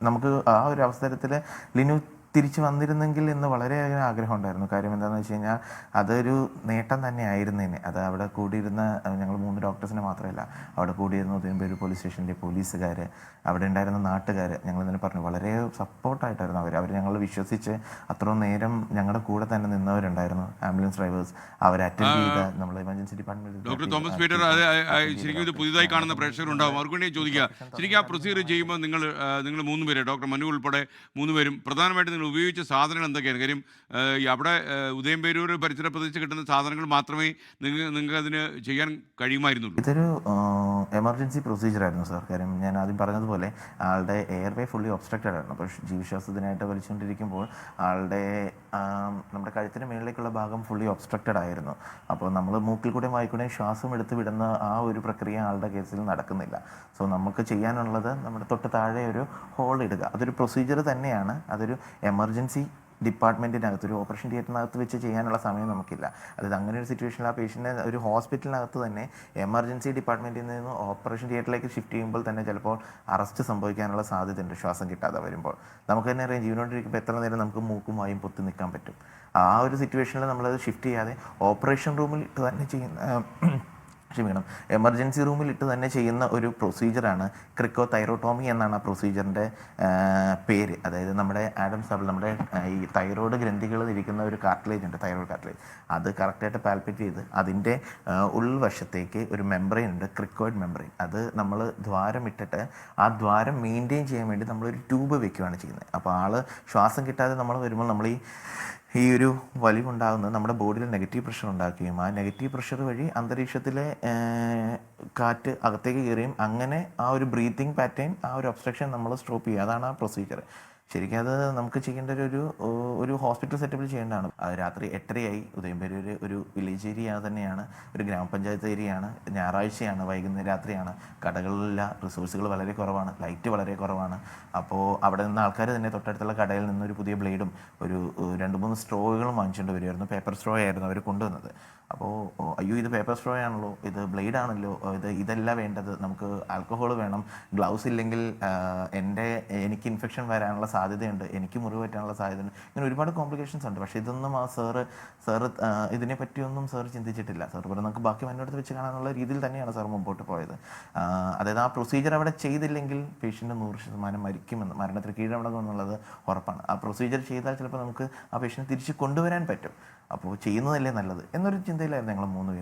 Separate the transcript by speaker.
Speaker 1: നമുക്ക് ആ ഒരു അവസരത്തിൽ ലിനു തിരിച്ചു വന്നിരുന്നെങ്കിൽ എന്ന് വളരെയധികം ആഗ്രഹം ഉണ്ടായിരുന്നു. കാര്യം എന്താണെന്ന് വെച്ച് കഴിഞ്ഞാൽ അതൊരു നേട്ടം തന്നെ ആയിരുന്നേനെ. അത് അവിടെ കൂടിയിരുന്ന ഞങ്ങൾ 3 ഡോക്ടേഴ്സിനെ മാത്രമല്ല, അവിടെ കൂടിയിരുന്ന ഉദയംപേരൂർ പോലീസ് സ്റ്റേഷനിലെ പോലീസുകാർ, അവിടെ ഉണ്ടായിരുന്ന നാട്ടുകാർ, ഞങ്ങൾ ഇന്നലെ പറഞ്ഞു വളരെ സപ്പോർട്ടായിട്ടായിരുന്നു അവർ ഞങ്ങൾ വിശ്വസിച്ച് അത്രയും നേരം ഞങ്ങളുടെ കൂടെ തന്നെ നിന്നവരുണ്ടായിരുന്നു. ആംബുലൻസ് ഡ്രൈവേഴ്സ് അവരെ അറ്റൻഡ് ചെയ്ത നമ്മൾ emergency
Speaker 2: doctor
Speaker 1: department
Speaker 2: Thomas Peter, ശരിക്കും ഇത് പുതിയതായി കാണുന്ന പ്രേക്ഷകരുണ്ടാവും, അവർക്ക് വേണ്ടി ചോദിക്കുക. ശരിക്കും ആ പ്രൊസീജിയർ ചെയ്യുമ്പോൾ നിങ്ങൾ 3 പേര്, ഡോക്ടർ മനു ഉൾപ്പെടെ 3 പേരും പ്രധാനമായിട്ടും നിങ്ങൾ ഉപയോഗിച്ച സാധനങ്ങൾ എന്തൊക്കെയാണ്? കാര്യം അവിടെ ഉദയംപേരൂർ പരിസര പ്രദേശത്ത് കിട്ടുന്ന സാധനങ്ങൾ മാത്രമേ നിങ്ങൾക്ക് അതിന് ചെയ്യാൻ കഴിയുമായിരുന്നുള്ളൂ.
Speaker 1: ഇതൊരു എമർജൻസി പ്രൊസീജിയർ ആയിരുന്നു സാർ. കാര്യം ഞാൻ ആദ്യം പറഞ്ഞതുപോലെ ആളുടെ എയർവേ ഫുള്ളി ഒബ്സ്ട്രക്റ്റഡ് ആയിരുന്നു. അപ്പോൾ ജീവശ്വാസത്തിനായിട്ട് വലിച്ചുകൊണ്ടിരിക്കുമ്പോൾ ആളുടെ നമ്മുടെ കഴുത്തിന് മുകളിലേക്കുള്ള ഭാഗം ഫുള്ളി ഒബ്സ്ട്രക്റ്റഡ് ആയിരുന്നു. അപ്പോൾ നമ്മൾ മൂക്കിൽ കൂടെയും വായിക്കൂടെയും ശ്വാസം എടുത്ത് വിടുന്ന ആ ഒരു പ്രക്രിയ ആളുടെ കേസിൽ നടക്കുന്നില്ല. സോ നമുക്ക് ചെയ്യാനുള്ളത് നമ്മുടെ തൊട്ട് താഴെ ഒരു ഹോൾ ഇടുക. അതൊരു പ്രൊസീജിയർ തന്നെയാണ്. അതൊരു എമർജൻസി ഡിപ്പാർട്ട്മെൻറ്റിനകത്ത്, ഒരു ഓപ്പറേഷൻ തിയേറ്ററിനകത്ത് വെച്ച് ചെയ്യാനുള്ള സമയം നമുക്കില്ല. അതായത് അങ്ങനെ ഒരു സിറ്റുവേഷനിൽ ആ പേഷ്യൻറ്റിനെ ഒരു ഹോസ്പിറ്റലിനകത്ത് തന്നെ എമർജൻസി ഡിപ്പാർട്ട്മെൻറ്റിൽ നിന്ന് ഓപ്പറേഷൻ തിയേറ്ററിലേക്ക് ഷിഫ്റ്റ് ചെയ്യുമ്പോൾ തന്നെ ചിലപ്പോൾ അറസ്റ്റ് സംഭവിക്കാനുള്ള സാധ്യതയുണ്ട് ശ്വാസം കിട്ടാതെ വരുമ്പോൾ. നമുക്ക് തന്നെ അറിയാം, ജീവനോട്ടിരിക്കുമ്പോൾ എത്ര നേരം നമുക്ക് മൂക്കും വായും പൊത്തി നിൽക്കാൻ പറ്റും. ആ ഒരു സിറ്റുവേഷനിൽ നമ്മളത് ഷിഫ്റ്റ് ചെയ്യാതെ ഓപ്പറേഷൻ റൂമിൽ ഇട്ട് തന്നെ ക്ഷമിക്കണം എമർജൻസി റൂമിൽ ഇട്ട് തന്നെ ചെയ്യുന്ന ഒരു പ്രൊസീജിയറാണ് ക്രിക്കോ തൈറോട്ടോമി എന്നാണ് ആ പ്രൊസീജിയറിൻ്റെ പേര്. അതായത് നമ്മുടെ ആഡംസ് ആപ്പിൾ, നമ്മുടെ ഈ തൈറോയ്ഡ് ഗ്രന്ഥികളിൽ ഇരിക്കുന്ന ഒരു കാർട്ടിലേജ് ഉണ്ട്, തൈറോയ്ഡ് കാർട്ടിലേജ്. അത് കറക്റ്റായിട്ട് പാൽപ്പേറ്റ് ചെയ്ത് അതിൻ്റെ ഉൾവശത്തേക്ക് ഒരു മെംബ്രെയിൻ ഉണ്ട്, ക്രിക്കോയിഡ് മെംബ്രെയിൻ. അത് നമ്മൾ ദ്വാരം ഇട്ടിട്ട് ആ ദ്വാരം മെയിൻറ്റെയിൻ ചെയ്യാൻ വേണ്ടി നമ്മളൊരു ട്യൂബ് വെക്കുകയാണ് ചെയ്യുന്നത്. അപ്പോൾ ആൾ ശ്വാസം കിട്ടാതെ നമ്മൾ വരുമ്പോൾ നമ്മൾ ഈ ഒരു വലിവുണ്ടാകുന്നത് നമ്മുടെ ബോഡിയിൽ നെഗറ്റീവ് പ്രഷർ ഉണ്ടാക്കുകയും ആ നെഗറ്റീവ് പ്രഷർ വഴി അന്തരീക്ഷത്തിലെ കാറ്റ് അകത്തേക്ക് കയറുകയും അങ്ങനെ ആ ഒരു ബ്രീത്തിങ് പാറ്റേൺ, ആ ഒരു ഒബ്സ്ട്രക്ഷൻ നമ്മൾ സ്റ്റോപ്പ് ചെയ്യുക. അതാണ് ആ പ്രൊസീജിയർ. ശരിക്കും അത് നമുക്ക് ചെയ്യേണ്ട ഒരു ഹോസ്പിറ്റൽ സെറ്റപ്പിൽ ചെയ്യേണ്ടതാണ്. അത് രാത്രി 8:30 ഉദയംപേരൂർ ഒരു വില്ലേജ് ഏരിയ തന്നെയാണ്, ഒരു ഗ്രാമപഞ്ചായത്ത് ഏരിയയാണ്, ഞായറാഴ്ചയാണ്, വൈകുന്നേരം രാത്രിയാണ്, കടകളിലില്ല, റിസോഴ്സുകൾ വളരെ കുറവാണ്, ലൈറ്റ് വളരെ കുറവാണ്. അപ്പോൾ അവിടെ നിന്ന് ആൾക്കാർ തന്നെ തൊട്ടടുത്തുള്ള കടയിൽ നിന്നൊരു പുതിയ ബ്ലേഡും ഒരു 2-3 സ്ട്രോകളും വാങ്ങിച്ചുകൊണ്ട് വരുമായിരുന്നു. പേപ്പർ സ്ട്രോ ആയിരുന്നു അവർ കൊണ്ടുവന്നത്. അപ്പോൾ അയ്യോ ഇത് പേപ്പർ സ്ട്രോ ആണല്ലോ, ഇത് ബ്ലേഡ് ആണല്ലോ, ഇതല്ല വേണ്ടത്, നമുക്ക് ആൽക്കഹോൾ വേണം, ഗ്ലൗസ് ഇല്ലെങ്കിൽ എനിക്ക് ഇൻഫെക്ഷൻ വരാനുള്ള സാധ്യതയുണ്ട്, എനിക്ക് മുറിവ് പറ്റാനുള്ള സാധ്യതയുണ്ട്, ഇങ്ങനെ ഒരുപാട് കോംപ്ലിക്കേഷൻസ് ഉണ്ട്. പക്ഷേ ഇതൊന്നും ആ സാറ് ഇതിനെ പറ്റിയൊന്നും സാർ ചിന്തിച്ചിട്ടില്ല. സാർ പറഞ്ഞ് നമുക്ക് ബാക്കി മറ്റൊരിടത്ത് വെച്ച് കാണാനുള്ള രീതിയിൽ തന്നെയാണ് സാർ മുമ്പോട്ട് പോയത്. അതായത് ആ പ്രൊസീജിയർ അവിടെ ചെയ്തില്ലെങ്കിൽ പേഷ്യൻ്റ് 100% മരിക്കുമെന്ന്, മരണത്തിന് കീഴടങ്ങുമെന്നുള്ളത് ഉറപ്പാണ്. ആ പ്രൊസീജിയർ ചെയ്താൽ ചിലപ്പോൾ നമുക്ക് ആ പേഷ്യൻറ്റ് തിരിച്ച് കൊണ്ടുവരാൻ പറ്റും. അപ്പോൾ ചെയ്യുന്നതല്ലേ നല്ലത് എന്നൊരു ചിന്തയിലായിരുന്നു ഞങ്ങൾ 3 പേരും.